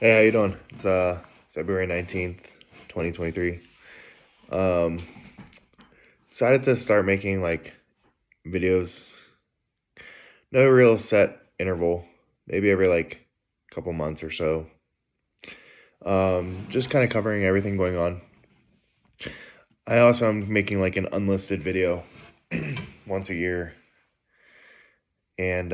Hey, how you doing? It's February 19th, 2023. Um Decided to start making like videos, no real set interval, maybe every like couple months or so. Just kind of covering everything going on. I also am making like an unlisted video once a year, and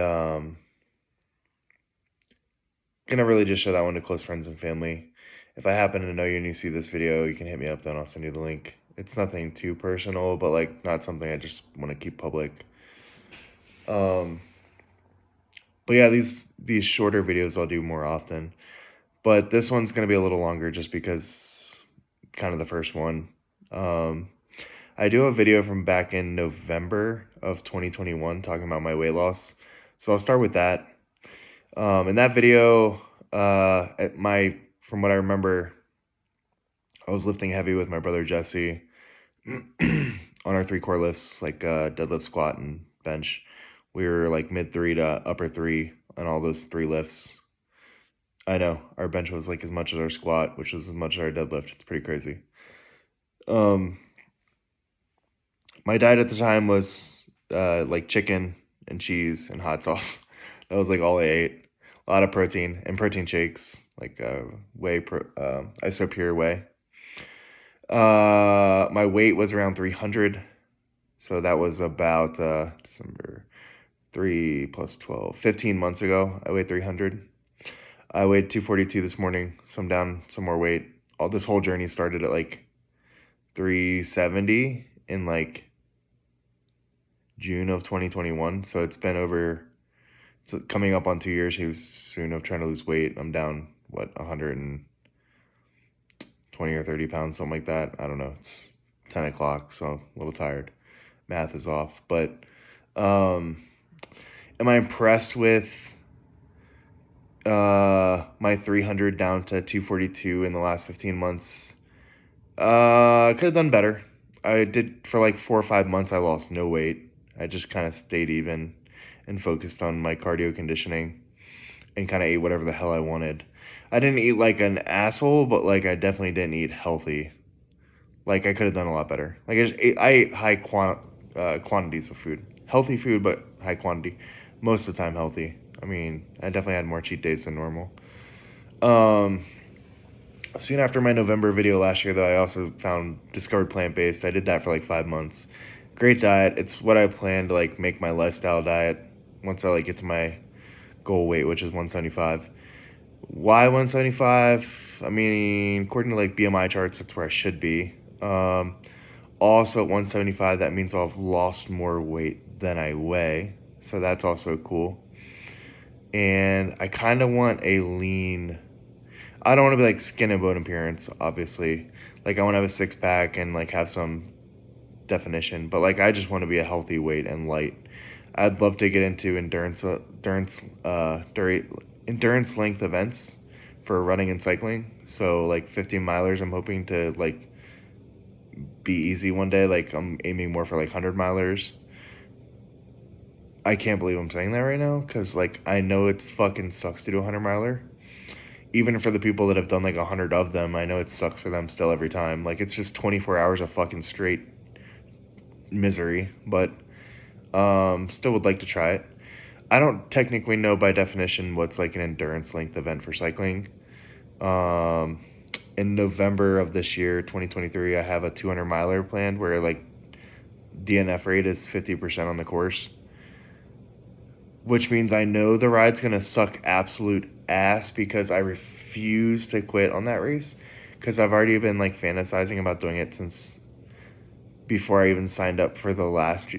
gonna really just show that one to close friends and family. If I happen to know you and you see this video, you can hit me up, then I'll send you the link. It's nothing too personal, but like not something I just want to keep public. Um, but yeah, these shorter videos I'll do more often. But this one's gonna be a little longer just because kind of the first one. Um, I do a video from back in November of 2021 talking about my weight loss. So I'll start with that. In that video, at my from what I remember, I was lifting heavy with my brother Jesse on our three core lifts, like deadlift, squat, and bench. We were like mid three to upper three on all those three lifts. I know our bench was like as much as our squat, which was as much as our deadlift. It's pretty crazy. Um, my diet at the time was like chicken and cheese and hot sauce. That was like all I ate. A lot of protein and protein shakes, like Isopure whey. My weight was around 300, so that was about December 3 plus 12, 15 months ago. I weighed 300. I weighed 242 this morning, so I'm down some more weight. All this whole journey started at like 370 in like June of 2021. So it's been it's coming up on 2 years. He was soon of trying to lose weight. I'm down, what, 120 or 30 pounds, something like that. I don't know. It's 10 o'clock, so I'm a little tired. Math is off. But um, am I impressed with my 300 down to 242 in the last 15 months? I could have done better. I did for like 4 or 5 months. I lost no weight. I just kind of stayed even and focused on my cardio conditioning and kind of ate whatever the hell I wanted. I didn't eat like an asshole, but like I definitely didn't eat healthy. Like I could have done a lot better. Like I ate high quantities of food, healthy food, but high quantity. Most of the time healthy. I mean, I definitely had more cheat days than normal. Um, Soon after my November video last year, though, I also found discovered plant based. I did that for like 5 months. Great diet. It's what I plan to like make my lifestyle diet once I like get to my goal weight, which is 175. Why 175? I mean, according to like BMI charts, that's where I should be. Also at 175, that means I'll have lost more weight than I weigh. So that's also cool. And I kind of want a lean. I don't want to be like skin and bone appearance, obviously. Like I want to have a six pack and like have some definition, but like I just want to be a healthy weight and light. I'd love to get into endurance length events for running and cycling. So like 15 milers, I'm hoping to like be easy one day. Like I'm aiming more for like 100 milers. I can't believe I'm saying that right now because like I know it fucking sucks to do a 100 miler. Even for the people that have done like 100 of them, I know it sucks for them still every time. Like it's just 24 hours of fucking straight misery, but still would like to try it. I don't technically know by definition what's like an endurance length event for cycling. Um, in November of this year, 2023, I have a 200 miler planned where like DNF rate is 50% on the course, which means I know the ride's gonna suck absolute ass because I refuse to quit on that race because I've already been like fantasizing about doing it since before I even signed up for the last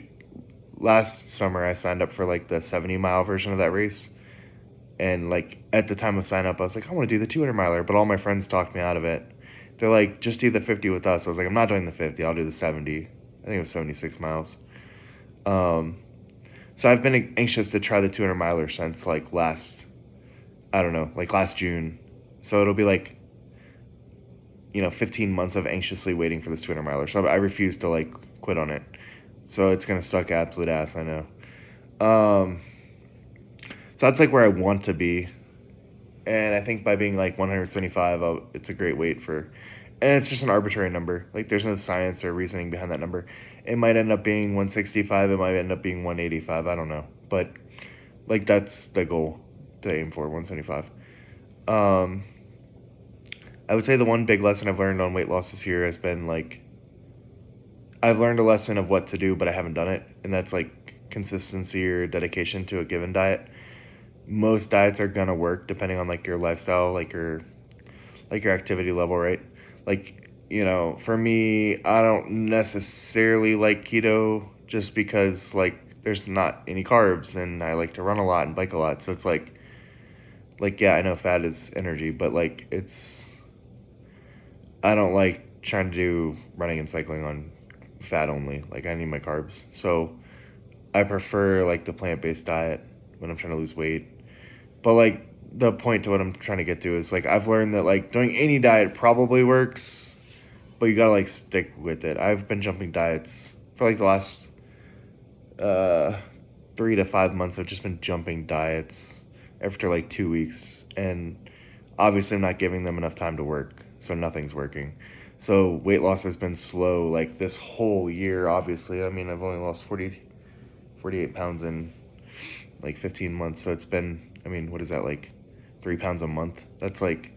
summer. I signed up for like the 70-mile version of that race. And like at the time of sign up, I was like, I want to do the 200 miler, but all my friends talked me out of it. They're like, just do the 50 with us. I was like, I'm not doing the 50. I'll do the 70. I think it was 76 miles. Um, so I've been anxious to try the 200 miler since like I don't know, like last June. So it'll be like, 15 months of anxiously waiting for this 200 miler. So I refuse to like quit on it. So it's going to suck absolute ass, I know. So that's like where I want to be. And I think by being like 175, it's a great weight for, and it's just an arbitrary number. Like there's no science or reasoning behind that number. It might end up being 165. It might end up being 185. I don't know. But like that's the goal to aim for, 175. I would say the one big lesson I've learned on weight loss this year has been like, I've learned a lesson of what to do, but I haven't done it. And that's like consistency or dedication to a given diet. Most diets are gonna work depending on like your lifestyle, like your activity level, right? Like, for me, I don't necessarily like keto just because like there's not any carbs and I like to run a lot and bike a lot. So it's like yeah, I know fat is energy, but like I don't like trying to do running and cycling on fat only. Like I need my carbs. So I prefer like the plant-based diet when I'm trying to lose weight. But like the point to what I'm trying to get to is like I've learned that like doing any diet probably works, but you gotta like stick with it. I've been jumping diets for like the last 3 to 5 months. I've just been jumping diets after like 2 weeks, and obviously I'm not giving them enough time to work, so nothing's working. So weight loss has been slow like this whole year. Obviously, I mean I've only lost 48 pounds in like 15 months, so it's been, I mean, what is that, like 3 pounds a month? That's like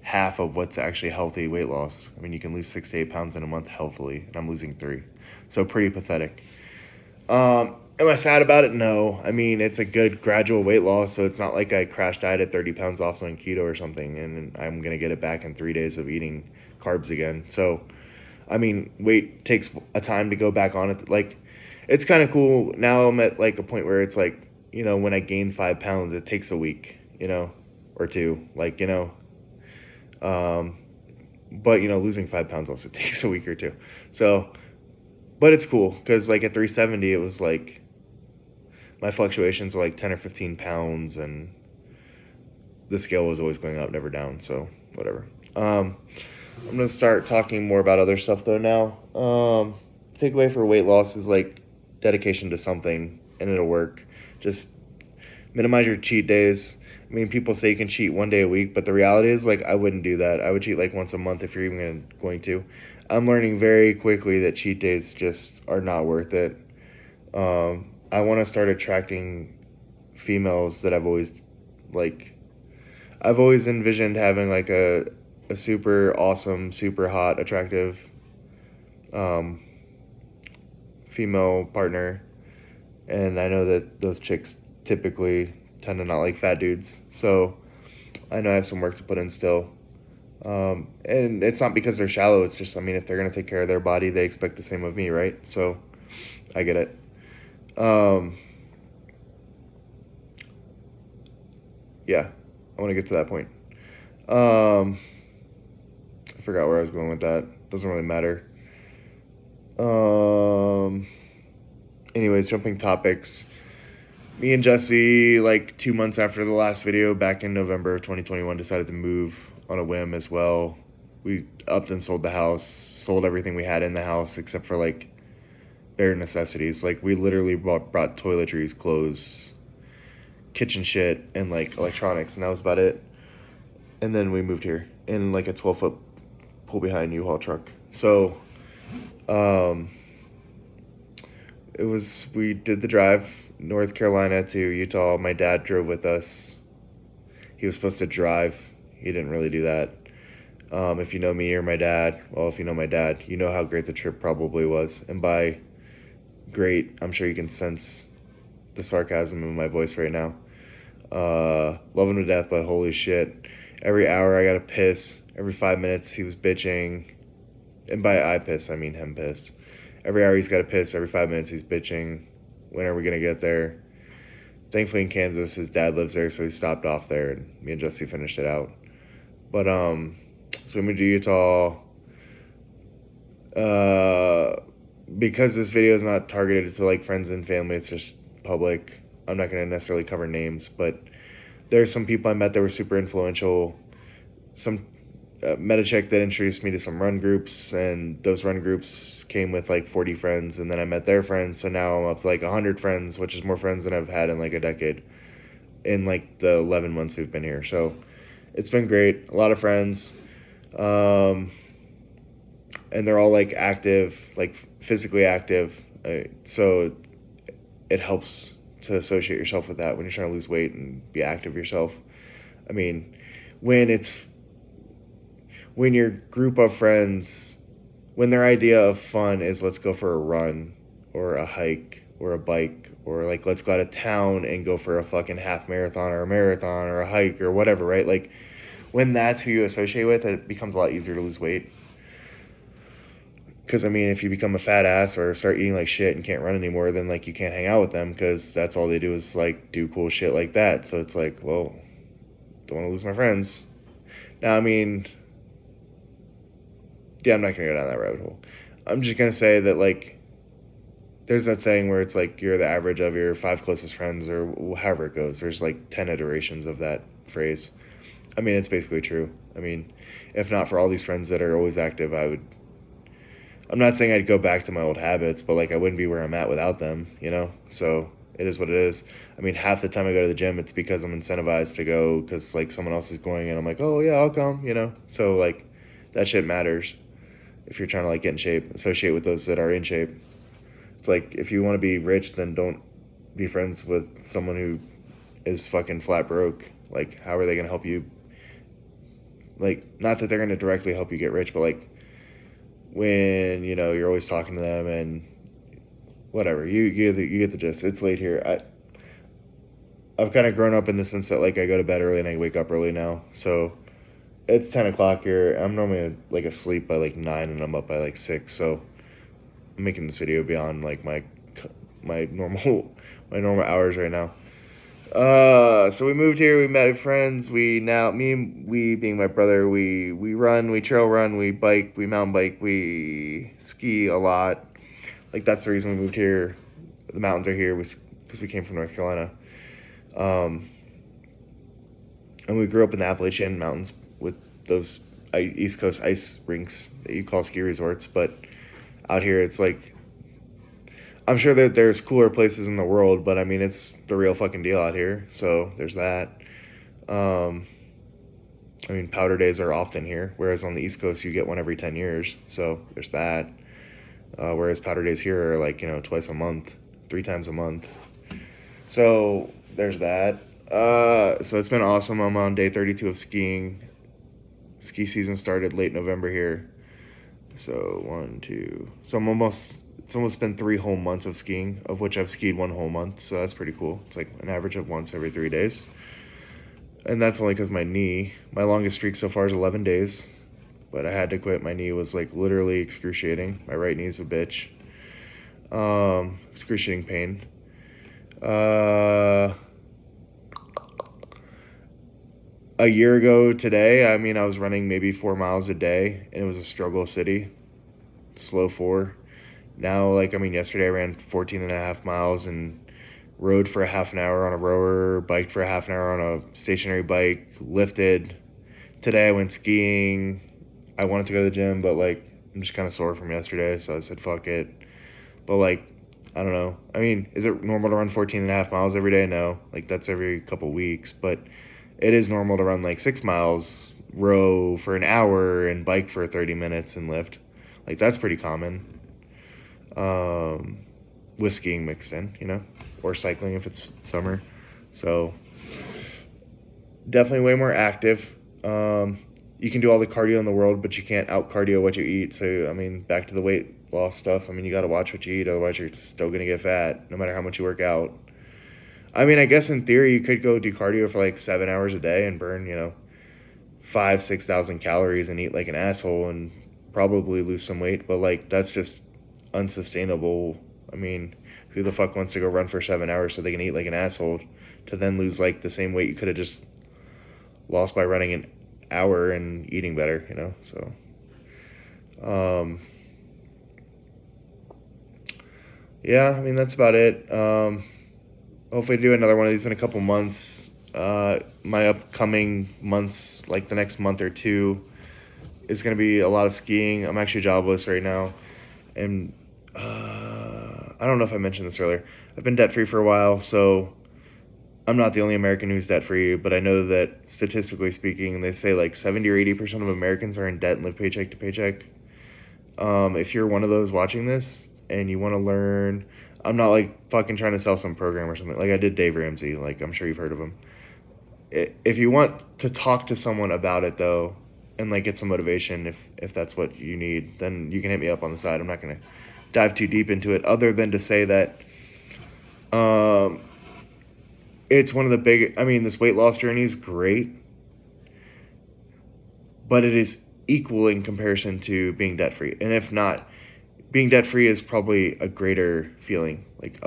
half of what's actually healthy weight loss. I mean, you can lose 6 to 8 pounds in a month healthily, and I'm losing 3. So pretty pathetic. Am I sad about it? No. I mean, it's a good gradual weight loss, so it's not like I crash diet at 30 pounds off on keto or something, and I'm going to get it back in 3 days of eating carbs again. So, I mean, weight takes a time to go back on it. Like, it's kind of cool. Now I'm at like a point where it's like, when I gain 5 pounds, it takes a week, or two, like, but losing 5 pounds also takes a week or two. So, but it's cool because like at 370, it was like my fluctuations were like 10 or 15 pounds, and the scale was always going up, never down. So whatever. I'm gonna start talking more about other stuff though now. Takeaway for weight loss is like dedication to something, and it'll work. Just minimize your cheat days. I mean, people say you can cheat 1 day a week, but the reality is like I wouldn't do that. I would cheat like once a month if you're even going to. I'm learning very quickly that cheat days just are not worth it. I want to start attracting females that I've always envisioned having like a super awesome, super hot, attractive female partner. And I know that those chicks typically tend to not like fat dudes. So I know I have some work to put in still. And it's not because they're shallow. It's just, I mean, if they're going to take care of their body, they expect the same of me, right? So I get it. Yeah, I want to get to that point. I forgot where I was going with that. Doesn't really matter. Anyways, jumping topics. Me and Jesse, like 2 months after the last video, back in November of 2021, decided to move on a whim as well. We upped and sold the house, sold everything we had in the house except for like bare necessities. Like we literally brought toiletries, clothes, kitchen shit, and like electronics, and that was about it. And then we moved here in like a 12-foot pull behind U-Haul truck. So, we did the drive, North Carolina to Utah. My dad drove with us. He was supposed to drive. He didn't really do that. If you know me or my dad, well, if you know my dad, you know how great the trip probably was. And by great, I'm sure you can sense the sarcasm in my voice right now. Love him to death, but holy shit. Every hour I gotta piss. Every 5 minutes he was bitching. And by I piss, I mean him piss. Every hour he's gotta piss. Every 5 minutes he's bitching. When are we gonna get there? Thankfully in Kansas, his dad lives there, so he stopped off there, and me and Jesse finished it out. But, so we moved to Utah. Because this video is not targeted to like friends and family, it's just public. I'm not going to necessarily cover names, but there's some people I met that were super influential. Met a chick that introduced me to some run groups, and those run groups came with like 40 friends, and then I met their friends, so now I'm up to like 100 friends, which is more friends than I've had in like a decade in like the 11 months we've been here. So It's been great. A lot of friends. Um, and they're all like active, like physically active. So it helps to associate yourself with that when you're trying to lose weight and be active yourself. I mean, when it's when your group of friends, when their idea of fun is let's go for a run or a hike or a bike or like let's go out of town and go for a fucking half marathon or a marathon or a hike or whatever, right? Like when that's who you associate with, it becomes a lot easier to lose weight. Because I mean, if you become a fat ass or start eating like shit and can't run anymore, then like you can't hang out with them because that's all they do is like do cool shit like that. So it's like, well, don't want to lose my friends. Now, I mean, yeah, I'm not gonna go down that rabbit hole. I'm just gonna say that like there's that saying where it's like you're the average of your 5 closest friends or however it goes. There's like 10 iterations of that phrase. I mean, it's basically true. I mean, if not for all these friends that are always active, I'm not saying I'd go back to my old habits, but like I wouldn't be where I'm at without them, you know? So it is what it is. I mean, half the time I go to the gym, it's because I'm incentivized to go because like someone else is going and I'm like, oh yeah, I'll come, you know? So like that shit matters if you're trying to like get in shape, associate with those that are in shape. It's like if you want to be rich, then don't be friends with someone who is fucking flat broke. Like, how are they going to help you? Like, not that they're going to directly help you get rich, but like when, you know, you're always talking to them and whatever, you get the gist. It's late here. I've kind of grown up in the sense that like I go to bed early and I wake up early now. So it's 10 o'clock here. I'm normally like asleep by like 9 and I'm up by like 6. So I'm making this video beyond like my normal my normal hours right now. So we moved here, we met friends, we being my brother, we run, we trail run, we bike, we mountain bike, we ski a lot. Like that's the reason we moved here. The mountains are here because we came from North Carolina. And we grew up in the Appalachian Mountains with those East Coast ice rinks that you call ski resorts, but out here it's like I'm sure that there's cooler places in the world, but I mean, it's the real fucking deal out here. So there's that. I mean, powder days are often here, whereas on the East Coast, you get one every 10 years. So there's that. Whereas powder days here are like, you know, twice a month, 3 times a month. So there's that. So it's been awesome. I'm on day 32 of skiing. Ski season started late November here. So 1, 2. So it's almost been 3 whole months of skiing, of which I've skied 1 whole month. So that's pretty cool. It's like an average of once every 3 days. And that's only because my longest streak so far is 11 days. But I had to quit. My knee was like literally excruciating. My right knee's a bitch. Excruciating pain. A year ago today, I mean, I was running maybe 4 miles a day, and it was a struggle city. Slow 4. Now, like, I mean, yesterday I ran 14 and a half miles and rode for a half an hour on a rower, biked for a half an hour on a stationary bike, lifted. Today I went skiing. I wanted to go to the gym, but, like, I'm just kind of sore from yesterday, so I said, fuck it. But, like, I don't know. I mean, is it normal to run 14 and a half miles every day? No. Like, that's every couple weeks. But it is normal to run, like, 6 miles, row for an hour, and bike for 30 minutes and lift. Like, that's pretty common. With skiing mixed in, you know, or cycling if it's summer. So definitely way more active. You can do all the cardio in the world, but you can't out cardio what you eat. So, I mean, back to the weight loss stuff. I mean, you got to watch what you eat. Otherwise you're still going to get fat no matter how much you work out. I mean, I guess in theory you could go do cardio for like 7 hours a day and burn, you know, 5,000-6,000 calories and eat like an asshole and probably lose some weight. But like, that's just unsustainable. I mean, who the fuck wants to go run for 7 hours so they can eat like an asshole to then lose like the same weight you could have just lost by running an hour and eating better, you know? So yeah, I mean, that's about it. Hopefully do another one of these in a couple months. My upcoming months, like the next month or 2, is going to be a lot of skiing. I'm actually jobless right now, and I don't know if I mentioned this earlier. I've been debt-free for a while, so I'm not the only American who's debt free, but I know that statistically speaking, they say like 70 or 80% of Americans are in debt and live paycheck to paycheck. If you're one of those watching this and you want to learn, I'm not like fucking trying to sell some program or something. Like I did Dave Ramsey, like I'm sure you've heard of him. If you want to talk to someone about it though, and like get some motivation, if that's what you need, then you can hit me up on the side. I'm not gonna dive too deep into it, other than to say that um, it's one of the big. I mean, this weight loss journey is great, but it is equal in comparison to being debt free. And if not, being debt free is probably a greater feeling, like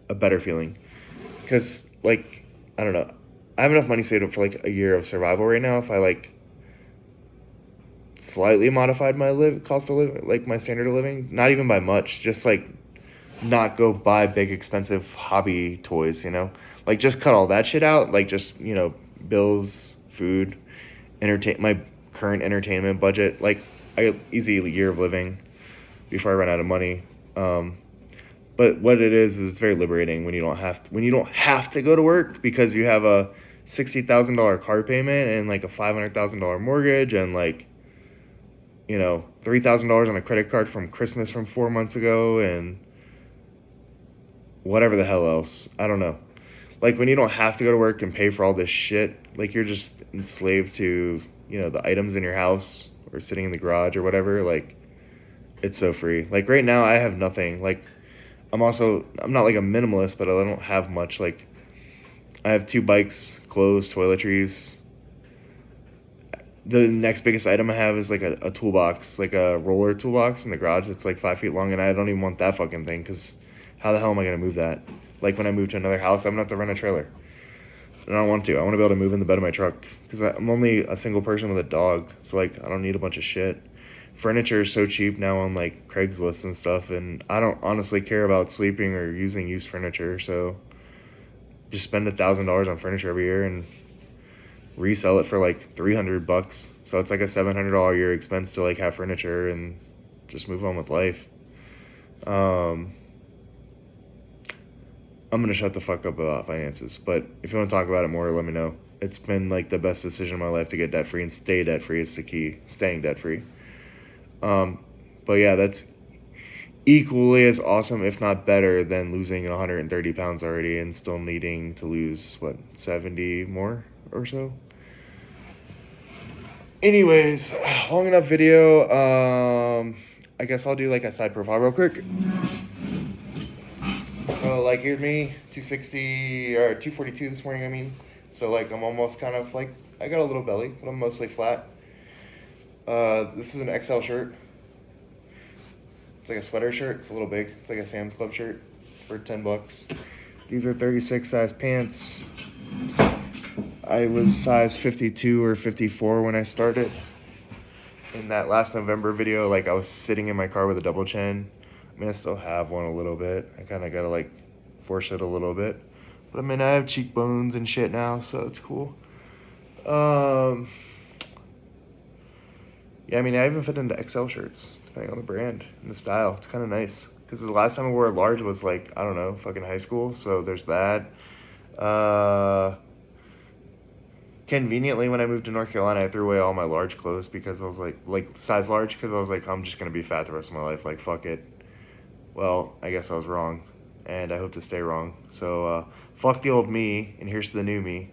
a better feeling, because like I don't know, I have enough money saved up for like a year of survival right now. If I like slightly modified my cost of living, like my standard of living, not even by much, just like not go buy big expensive hobby toys, like just cut all that shit out, like just bills, food, entertain my current entertainment budget, like I easy year of living before I run out of money. But what it is it's very liberating when you don't have to go to work because you have a $60,000 car payment and like a $500,000 mortgage and like $3,000 on a credit card from Christmas from 4 months ago and whatever the hell else. I don't know. Like when you don't have to go to work and pay for all this shit, like you're just enslaved to, the items in your house or sitting in the garage or whatever, like it's so free. Like right now I have nothing. Like I'm not like a minimalist, but I don't have much. Like I have 2 bikes, clothes, toiletries. The next biggest item I have is like a toolbox, like a roller toolbox in the garage. It's like 5 feet long, and I don't even want that fucking thing because how the hell am I gonna move that? Like when I move to another house, I'm gonna have to rent a trailer, and I don't want to. I want to be able to move in the bed of my truck because I'm only a single person with a dog, so like I don't need a bunch of shit. Furniture is so cheap now on like Craigslist and stuff, and I don't honestly care about sleeping or using used furniture, so just spend $1,000 on furniture every year and resell it for like $300. So it's like a $700 a year expense to like have furniture and just move on with life. I'm gonna shut the fuck up about finances, but if you want to talk about it more, let me know. It's been like the best decision of my life to get debt free and stay debt free is the key. Staying debt free. But yeah, that's equally as awesome, if not better, than losing 130 pounds already and still needing to lose 70 more or so. Anyways, long enough video. I guess I'll do like a side profile real quick. So like here's me, 260 or 242 this morning, I mean. So like I'm almost kind of like, I got a little belly, but I'm mostly flat. This is an XL shirt. It's like a sweater shirt. It's a little big. It's like a Sam's Club shirt for $10. These are 36 size pants. I was size 52 or 54 when I started. In that last November video, like I was sitting in my car with a double chin. I mean, I still have one a little bit. I kind of got to like force it a little bit. But I mean, I have cheekbones and shit now, so it's cool. Yeah, I mean, I even fit into XL shirts, depending on the brand and the style. It's kind of nice. Because the last time I wore a large was like, I don't know, fucking high school. So there's that. Conveniently, when I moved to North Carolina, I threw away all my large clothes because I was like size large, because I was like, I'm just going to be fat the rest of my life. Like, fuck it. Well, I guess I was wrong. And I hope to stay wrong. So, fuck the old me, and here's to the new me.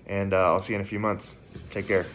And I'll see you in a few months. Take care.